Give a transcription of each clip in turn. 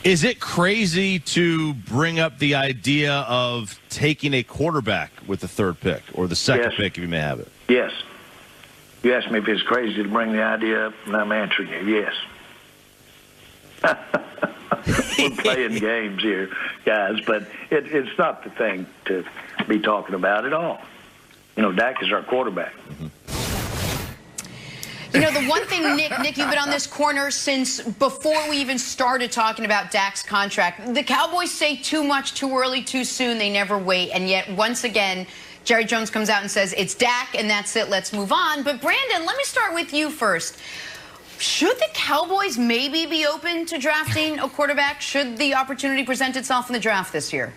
Is it crazy to bring up the idea of taking a quarterback with the third pick or the second pick if you may have it? Yes. You asked me if it's crazy to bring the idea up, and I'm answering you, yes. We're playing games here, guys, but it's not the thing to be talking about at all. You know, Dak is our quarterback. Mm-hmm. You know, the one thing, Nick, you've been on this corner since before we even started talking about Dak's contract. The Cowboys say too much, too early, too soon. They never wait. And yet, once again, Jerry Jones comes out and says, it's Dak, and that's it. Let's move on. But, Brandon, let me start with you first. Should the Cowboys maybe be open to drafting a quarterback? Should the opportunity present itself in the draft this year?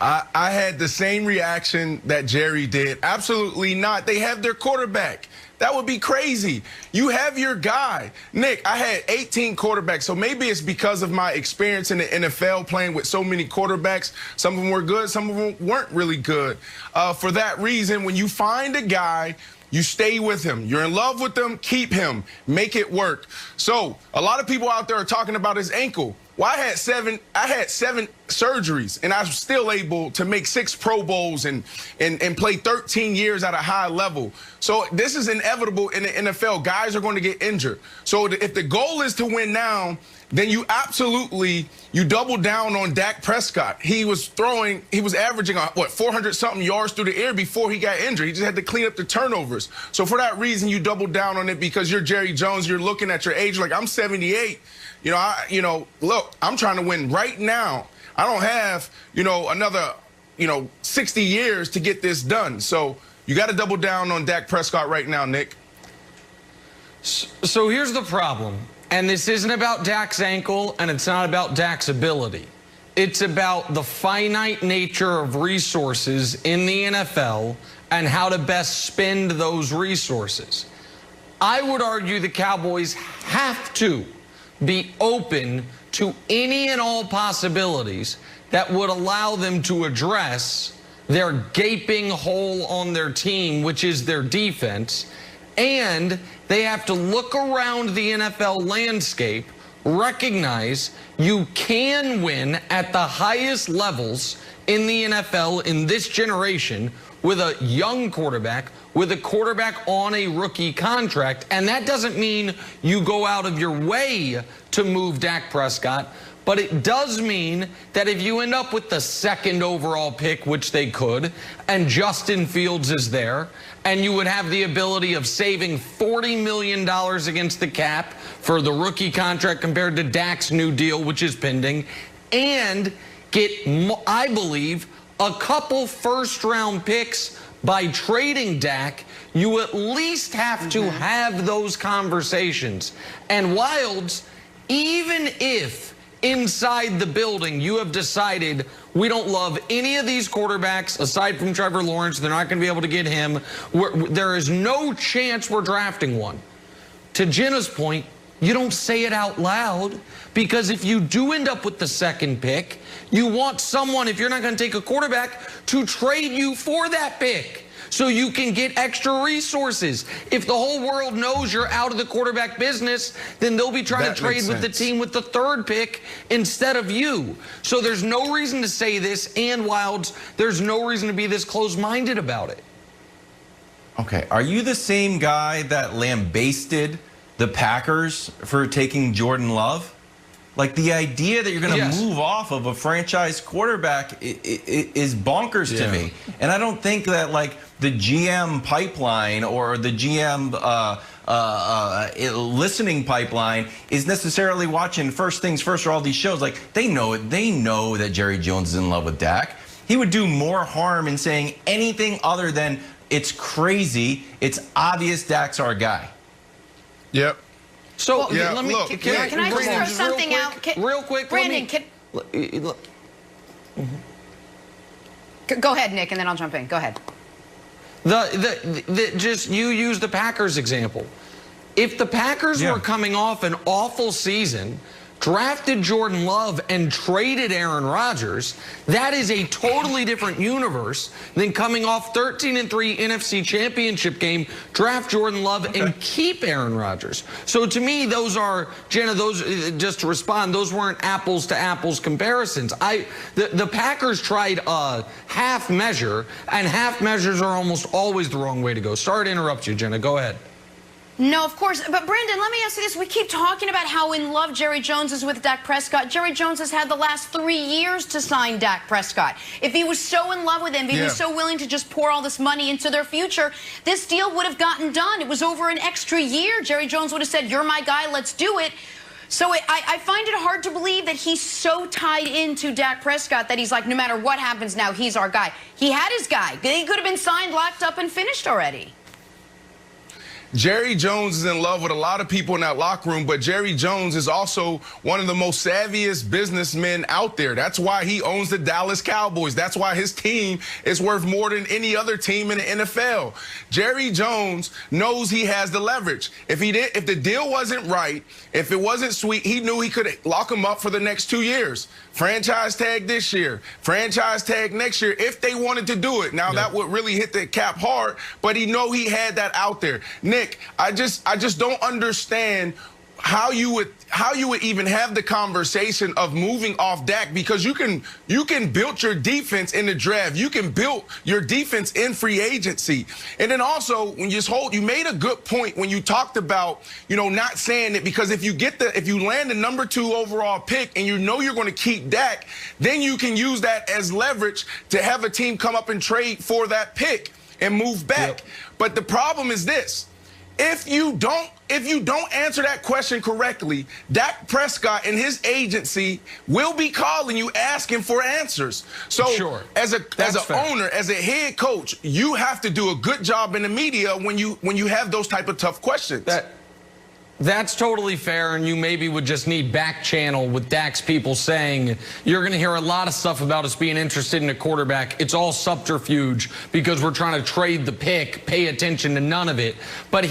I had the same reaction that Jerry did. Absolutely not. They have their quarterback. That would be crazy. You have your guy. Nick, I had 18 quarterbacks, so maybe it's because of my experience in the NFL playing with so many quarterbacks. Some of them were good, some of them weren't really good. For that reason, when you find a guy, you stay with him. You're in love with him, keep him, make it work. So a lot of people out there are talking about his ankle. Well, I had seven surgeries, and I was still able to make 6 Pro Bowls and play 13 years at a high level. So this is inevitable in the NFL. Guys are going to get injured. So if the goal is to win now, then you double down on Dak Prescott. He was averaging, 400-something yards through the air before he got injured. He just had to clean up the turnovers. So for that reason, you double down on it because you're Jerry Jones. You're looking at your age like, I'm 78. Look, I'm trying to win right now. I don't have, another, 60 years to get this done. So you got to double down on Dak Prescott right now, Nick. So here's the problem. And this isn't about Dak's ankle, and it's not about Dak's ability. It's about the finite nature of resources in the NFL and how to best spend those resources. I would argue the Cowboys have to be open to any and all possibilities that would allow them to address their gaping hole on their team, which is their defense. And they have to look around the NFL landscape, recognize you can win at the highest levels in the NFL in this generation with a young quarterback, with a quarterback on a rookie contract. And that doesn't mean you go out of your way to move Dak Prescott, but it does mean that if you end up with the 2nd overall pick, which they could, and Justin Fields is there, and you would have the ability of saving $40 million against the cap for the rookie contract compared to Dak's new deal, which is pending, and get, I believe, a couple first-round picks by trading Dak, you at least have to have those conversations. And Wilds, even if inside the building you have decided we don't love any of these quarterbacks aside from Trevor Lawrence, they're not going to be able to get him, there is no chance we're drafting one. To Jenna's point, you don't say it out loud, because if you do end up with the 2nd pick, you want someone, if you're not going to take a quarterback, to trade you for that pick so you can get extra resources. If the whole world knows you're out of the quarterback business, then they'll be trying to trade with the team with the 3rd pick instead of you. So there's no reason to say this, and Wilds, there's no reason to be this close-minded about it. Okay, are you the same guy that lambasted the Packers for taking Jordan Love? Like, the idea that you're going to move off of a franchise quarterback is bonkers to me. And I don't think that, like, the GM pipeline or the GM listening pipeline is necessarily watching First Things First or all these shows. Like, they know it. They know that Jerry Jones is in love with Dak. He would do more harm in saying anything other than, it's crazy, it's obvious Dak's our guy. Yep. So let me, can I just throw something out? Real quick, Brandon, go ahead, Nick, and then I'll jump in. Go ahead. Just you use the Packers example. If the Packers were coming off an awful season, drafted Jordan Love and traded Aaron Rodgers, that is a totally different universe than coming off 13-3 NFC Championship game, draft Jordan Love and keep Aaron Rodgers. So to me, those are, Jenna, those, just to respond, those weren't apples to apples comparisons. The Packers tried a half measure, and half measures are almost always the wrong way to go. Sorry to interrupt you, Jenna. Go ahead. No, of course. But, Brandon, let me ask you this. We keep talking about how in love Jerry Jones is with Dak Prescott. Jerry Jones has had the last 3 years to sign Dak Prescott. If he was so in love with him, if he was so willing to just pour all this money into their future, this deal would have gotten done. It was over an extra year. Jerry Jones would have said, you're my guy, let's do it. So I find it hard to believe that he's so tied into Dak Prescott that he's like, no matter what happens now, he's our guy. He had his guy. He could have been signed, locked up, and finished already. Jerry Jones is in love with a lot of people in that locker room, but Jerry Jones is also one of the most savviest businessmen out there. That's why he owns the Dallas Cowboys. That's why his team is worth more than any other team in the NFL. Jerry Jones knows he has the leverage. If the deal wasn't right, if it wasn't sweet, he knew he could lock him up for the next 2 years. Franchise tag this year, franchise tag next year, if they wanted to do it. Now, that would really hit the cap hard, but he know he had that out there. Nick, I just don't understand how you would even have the conversation of moving off Dak, because you can build your defense in the draft. You can build your defense in free agency. And then also, when you made a good point when you talked about, not saying it, because if you land the number 2 overall pick and you know you're going to keep Dak, then you can use that as leverage to have a team come up and trade for that pick and move back. But the problem is this. If you don't answer that question correctly, Dak Prescott and his agency will be calling you asking for answers. So as an owner, as a head coach, you have to do a good job in the media when you have those type of tough questions. That's totally fair, and you maybe would just need back channel with Dak's people saying, you're going to hear a lot of stuff about us being interested in a quarterback. It's all subterfuge because we're trying to trade the pick. Pay attention to none of it. But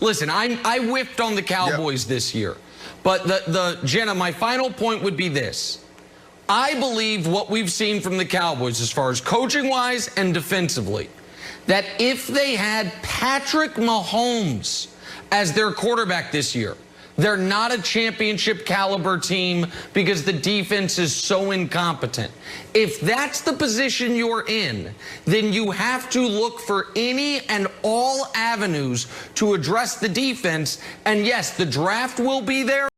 listen, I whiffed on the Cowboys this year. But Jenna, my final point would be this. I believe what we've seen from the Cowboys as far as coaching-wise and defensively, that if they had Patrick Mahomes as their quarterback this year, they're not a championship caliber team because the defense is so incompetent. If that's the position you're in, then you have to look for any and all avenues to address the defense. And yes, the draft will be there.